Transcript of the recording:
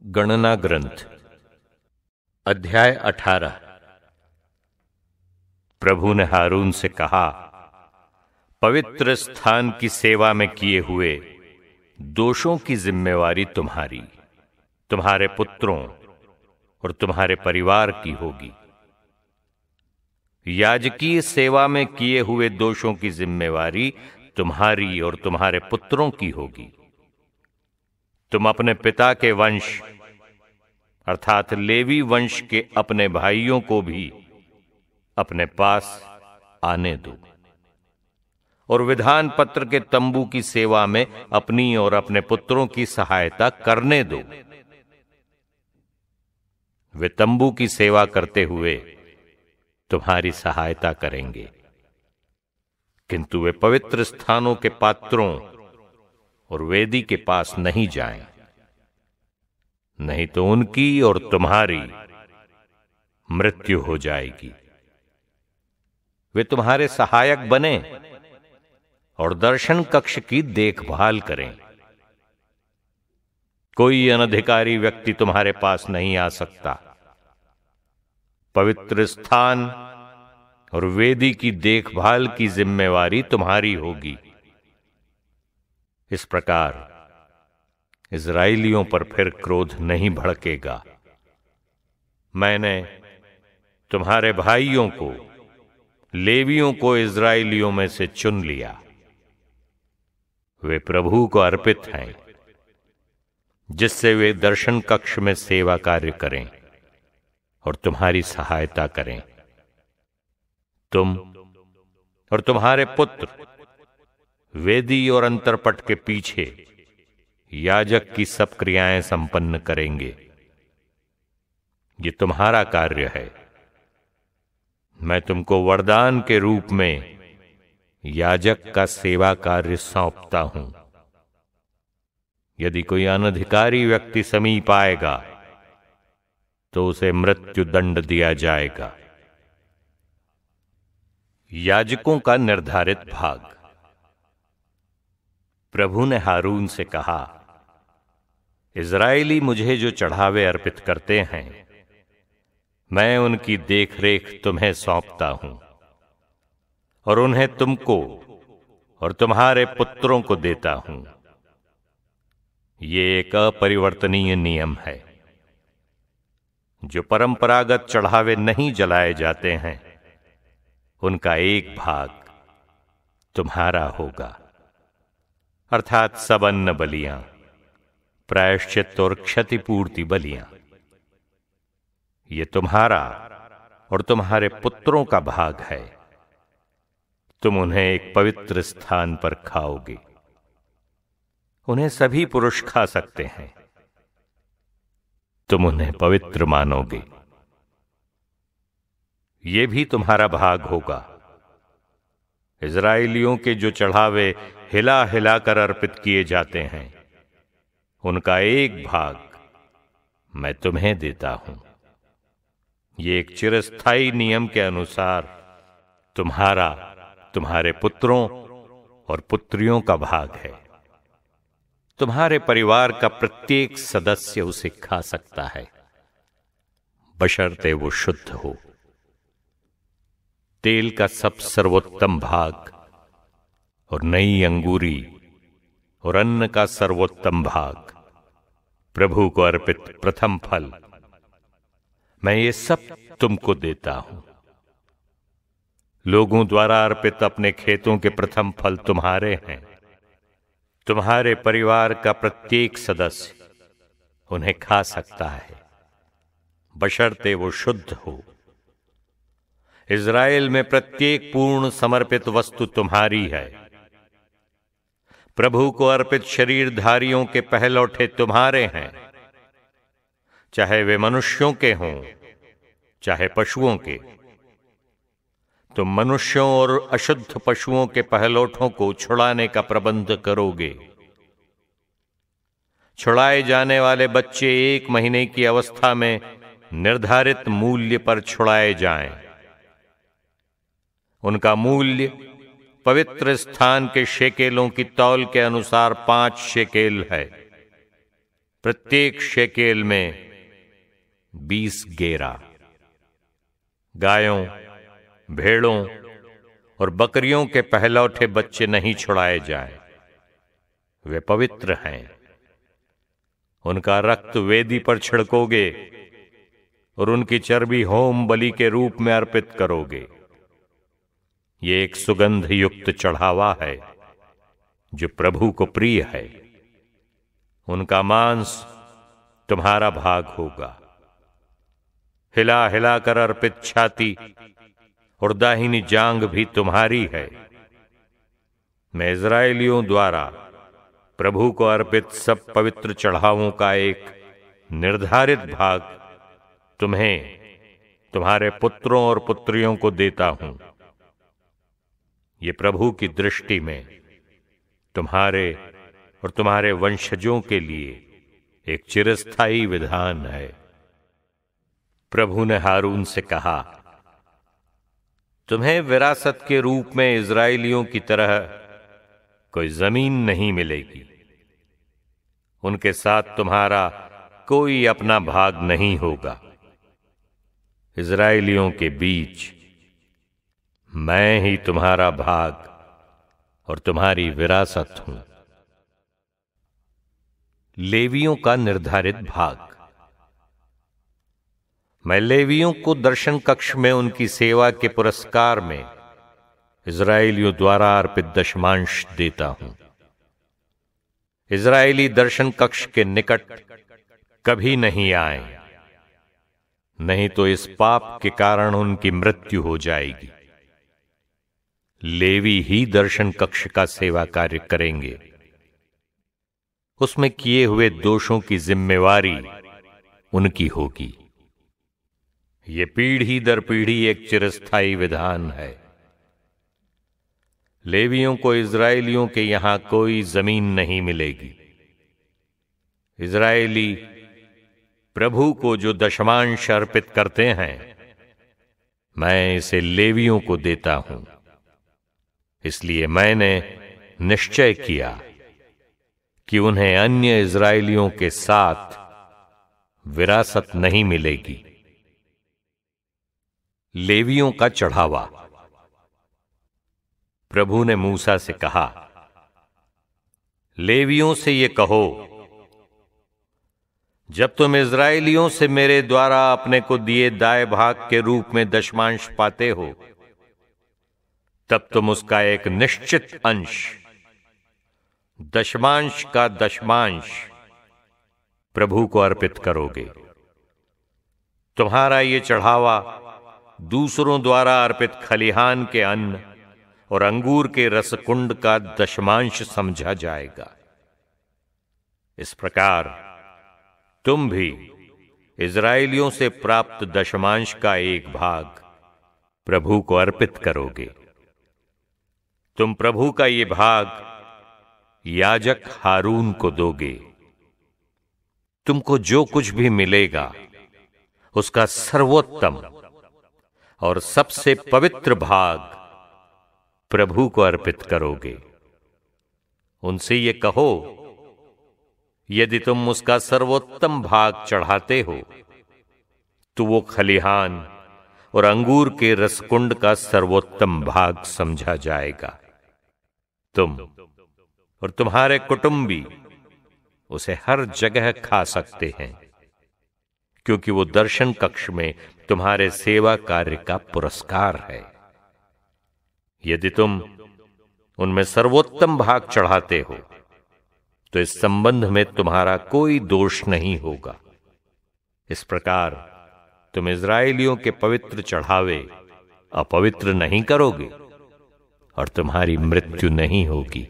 गणना ग्रंथ अध्याय 18। प्रभु ने हारून से कहा, पवित्र स्थान की सेवा में किए हुए दोषों की जिम्मेवारी तुम्हारी, तुम्हारे पुत्रों और तुम्हारे परिवार की होगी। याजकीय सेवा में किए हुए दोषों की जिम्मेवारी तुम्हारी और तुम्हारे पुत्रों की होगी। तुम अपने पिता के वंश अर्थात लेवी वंश के अपने भाइयों को भी अपने पास आने दो और विधान पत्र के तंबू की सेवा में अपनी और अपने पुत्रों की सहायता करने दो। वे तंबू की सेवा करते हुए तुम्हारी सहायता करेंगे, किंतु वे पवित्र स्थानों के पात्रों और वेदी के पास नहीं जाएं, नहीं तो उनकी और तुम्हारी मृत्यु हो जाएगी। वे तुम्हारे सहायक बने और दर्शन कक्ष की देखभाल करें। कोई अनधिकारी व्यक्ति तुम्हारे पास नहीं आ सकता। पवित्र स्थान और वेदी की देखभाल की जिम्मेवारी तुम्हारी होगी। इस प्रकार इस्राएलियों पर फिर क्रोध नहीं भड़केगा। मैंने तुम्हारे भाइयों को, लेवियों को इस्राएलियों में से चुन लिया। वे प्रभु को अर्पित हैं, जिससे वे दर्शन कक्ष में सेवा कार्य करें और तुम्हारी सहायता करें। तुम और तुम्हारे पुत्र वेदी और अंतरपट के पीछे याजक की सब क्रियाएं संपन्न करेंगे। ये तुम्हारा कार्य है। मैं तुमको वरदान के रूप में याजक का सेवा कार्य सौंपता हूं। यदि कोई अनधिकारी व्यक्ति समीप आएगा तो उसे मृत्यु दंड दिया जाएगा। याजकों का निर्धारित भाग। प्रभु ने हारून से कहा, इस्राएली मुझे जो चढ़ावे अर्पित करते हैं, मैं उनकी देखरेख तुम्हें सौंपता हूं और उन्हें तुमको और तुम्हारे पुत्रों को देता हूं। ये एक अपरिवर्तनीय नियम है। जो परंपरागत चढ़ावे नहीं जलाए जाते हैं, उनका एक भाग तुम्हारा होगा, अर्थात सब अन्न बलियां, प्रायश्चित और क्षतिपूर्ति बलियां। ये तुम्हारा और तुम्हारे पुत्रों का भाग है। तुम उन्हें एक पवित्र स्थान पर खाओगे। उन्हें सभी पुरुष खा सकते हैं। तुम उन्हें पवित्र मानोगे। ये भी तुम्हारा भाग होगा। इस्राएलियों के जो चढ़ावे हिला हिलाकर अर्पित किए जाते हैं, उनका एक भाग मैं तुम्हें देता हूं। ये एक चिरस्थायी नियम के अनुसार तुम्हारा, तुम्हारे पुत्रों और पुत्रियों का भाग है। तुम्हारे परिवार का प्रत्येक सदस्य उसे खा सकता है, बशर्ते वो शुद्ध हो। तेल का सब सर्वोत्तम भाग और नई अंगूरी और अन्न का सर्वोत्तम भाग, प्रभु को अर्पित प्रथम फल, मैं ये सब तुमको देता हूं। लोगों द्वारा अर्पित अपने खेतों के प्रथम फल तुम्हारे हैं। तुम्हारे परिवार का प्रत्येक सदस्य उन्हें खा सकता है, बशर्ते वो शुद्ध हो। इस्राएल में प्रत्येक पूर्ण समर्पित वस्तु तुम्हारी है। प्रभु को अर्पित शरीरधारियों के पहलौठे तुम्हारे हैं, चाहे वे मनुष्यों के हों, चाहे पशुओं के। तुम मनुष्यों और अशुद्ध पशुओं के पहलौठों को छुड़ाने का प्रबंध करोगे। छुड़ाए जाने वाले बच्चे 1 महीने की अवस्था में निर्धारित मूल्य पर छुड़ाए जाएं। उनका मूल्य पवित्र स्थान के शेकेलों की तौल के अनुसार 5 शेकेल है। प्रत्येक शेकेल में 20 गेरा। गायों, भेड़ों और बकरियों के पहलौठे बच्चे नहीं छुड़ाए जाएं, वे पवित्र हैं। उनका रक्त वेदी पर छिड़कोगे और उनकी चर्बी होम बलि के रूप में अर्पित करोगे। ये एक सुगंध युक्त चढ़ावा है जो प्रभु को प्रिय है। उनका मांस तुम्हारा भाग होगा। हिला हिला कर अर्पित छाती और दाहिनी जांग भी तुम्हारी है। मैं इज़राइलियों द्वारा प्रभु को अर्पित सब पवित्र चढ़ावों का एक निर्धारित भाग तुम्हें, तुम्हारे पुत्रों और पुत्रियों को देता हूं। ये प्रभु की दृष्टि में तुम्हारे और तुम्हारे वंशजों के लिए एक चिरस्थायी विधान है। प्रभु ने हारून से कहा, तुम्हें विरासत के रूप में इज़राइलियों की तरह कोई जमीन नहीं मिलेगी। उनके साथ तुम्हारा कोई अपना भाग नहीं होगा। इज़राइलियों के बीच मैं ही तुम्हारा भाग और तुम्हारी विरासत हूं। लेवियों का निर्धारित भाग। मैं लेवियों को दर्शन कक्ष में उनकी सेवा के पुरस्कार में इज़राइलियों द्वारा अर्पित दशमांश देता हूं। इज़राइली दर्शन कक्ष के निकट कभी नहीं आए, नहीं तो इस पाप के कारण उनकी मृत्यु हो जाएगी। लेवी ही दर्शन कक्ष का सेवा कार्य करेंगे। उसमें किए हुए दोषों की जिम्मेवारी उनकी होगी। ये पीढ़ी दर पीढ़ी एक चिरस्थायी विधान है। लेवियों को इज़राइलियों के यहां कोई जमीन नहीं मिलेगी। इज़राइली प्रभु को जो दशमांश अर्पित करते हैं, मैं इसे लेवियों को देता हूं। इसलिए मैंने निश्चय किया कि उन्हें अन्य इज़राइलियों के साथ विरासत नहीं मिलेगी। लेवियों का चढ़ावा। प्रभु ने मूसा से कहा, लेवियों से ये कहो, जब तुम इज़राइलियों से मेरे द्वारा अपने को दिए दाएं भाग के रूप में दशमांश पाते हो, तब तुम उसका एक निश्चित अंश, दशमांश का दशमांश प्रभु को अर्पित करोगे। तुम्हारा ये चढ़ावा दूसरों द्वारा अर्पित खलिहान के अन्न और अंगूर के रसकुंड का दशमांश समझा जाएगा। इस प्रकार तुम भी इज़राइलियों से प्राप्त दशमांश का एक भाग प्रभु को अर्पित करोगे। तुम प्रभु का ये भाग याजक हारून को दोगे। तुमको जो कुछ भी मिलेगा उसका सर्वोत्तम और सबसे पवित्र भाग प्रभु को अर्पित करोगे। उनसे ये कहो, यदि तुम उसका सर्वोत्तम भाग चढ़ाते हो तो वो खलिहान और अंगूर के रसकुंड का सर्वोत्तम भाग समझा जाएगा। तुम और तुम्हारे कुटुंबी उसे हर जगह खा सकते हैं, क्योंकि वो दर्शन कक्ष में तुम्हारे सेवा कार्य का पुरस्कार है। यदि तुम उनमें सर्वोत्तम भाग चढ़ाते हो तो इस संबंध में तुम्हारा कोई दोष नहीं होगा। इस प्रकार तुम इज़राइलियों के पवित्र चढ़ावे अपवित्र नहीं करोगे और तुम्हारी मृत्यु नहीं होगी।